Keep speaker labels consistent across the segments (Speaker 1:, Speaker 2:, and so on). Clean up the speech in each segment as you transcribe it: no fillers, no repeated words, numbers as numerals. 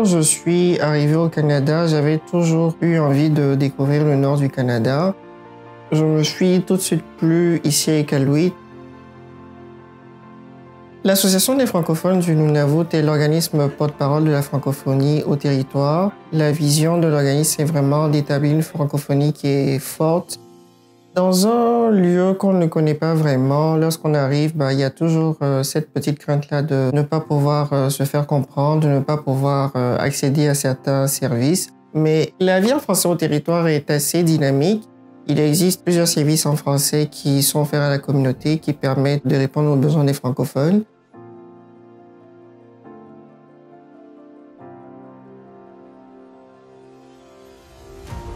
Speaker 1: Quand je suis arrivé au Canada, j'avais toujours eu envie de découvrir le nord du Canada. Je me suis tout de suite plu ici à Iqaluit. L'Association des francophones du Nunavut est l'organisme porte-parole de la francophonie au territoire. La vision de l'organisme est vraiment d'établir une francophonie qui est forte. Dans un lieu qu'on ne connaît pas vraiment, lorsqu'on arrive, il y a toujours cette petite crainte-là de ne pas pouvoir se faire comprendre, de ne pas pouvoir accéder à certains services. Mais la vie en français au territoire est assez dynamique. Il existe plusieurs services en français qui sont offerts à la communauté, qui permettent de répondre aux besoins des francophones.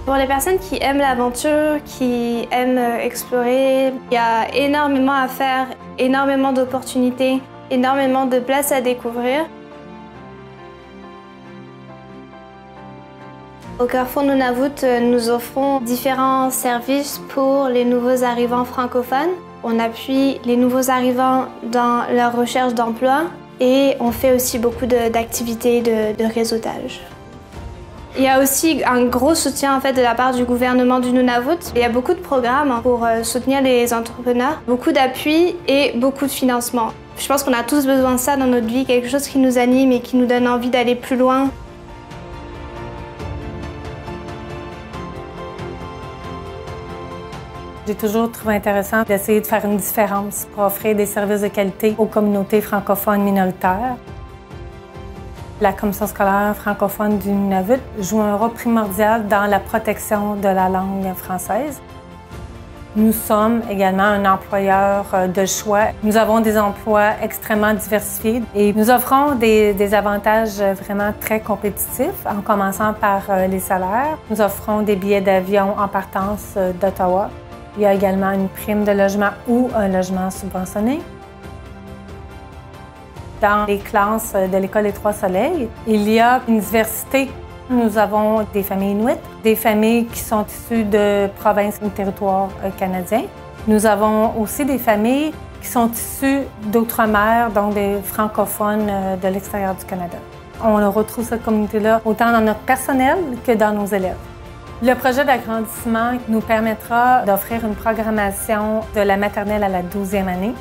Speaker 2: Pour les personnes qui aiment l'aventure, qui aiment explorer, il y a énormément à faire, énormément d'opportunités, énormément de places à découvrir. Au Carrefour Nunavut, nous offrons différents services pour les nouveaux arrivants francophones. On appuie les nouveaux arrivants dans leur recherche d'emploi et on fait aussi beaucoup d'activités de réseautage. Il y a aussi un gros soutien de la part du gouvernement du Nunavut. Il y a beaucoup de programmes pour soutenir les entrepreneurs, beaucoup d'appui et beaucoup de financement. Je pense qu'on a tous besoin de ça dans notre vie, quelque chose qui nous anime et qui nous donne envie d'aller plus loin.
Speaker 3: J'ai toujours trouvé intéressant d'essayer de faire une différence pour offrir des services de qualité aux communautés francophones minoritaires. La Commission scolaire francophone du Nunavut joue un rôle primordial dans la protection de la langue française. Nous sommes également un employeur de choix. Nous avons des emplois extrêmement diversifiés et nous offrons des avantages vraiment très compétitifs, en commençant par les salaires. Nous offrons des billets d'avion en partance d'Ottawa. Il y a également une prime de logement ou un logement subventionné. Dans les classes de l'École des Trois-Soleils, il y a une diversité. Nous avons des familles inuites, des familles qui sont issues de provinces ou territoires canadiens. Nous avons aussi des familles qui sont issues d'outre-mer, donc des francophones de l'extérieur du Canada. On retrouve cette communauté-là autant dans notre personnel que dans nos élèves. Le projet d'agrandissement nous permettra d'offrir une programmation de la maternelle à la 12e année.